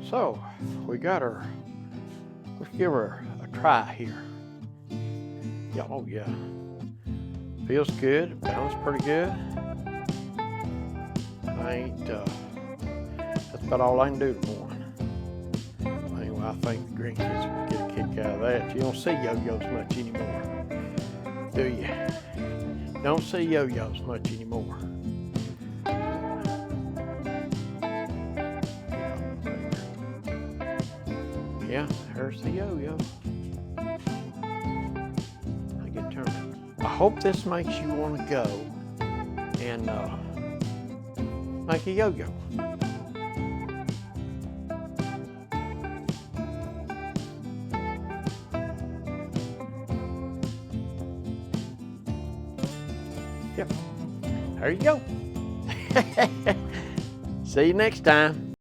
So we got her. Let's give her a try here. Yeah, oh yeah. Feels good. Balanced pretty good. I ain't. That's about all I can do this morning. Anyway, I think the grandkids will get a kick out of that. You don't see YoYos much anymore, do you? Don't see YoYos much anymore. Yeah, there's the yo-yo. I get turned. I hope this makes you want to go and make a yo-yo. Yep, there you go. See you next time.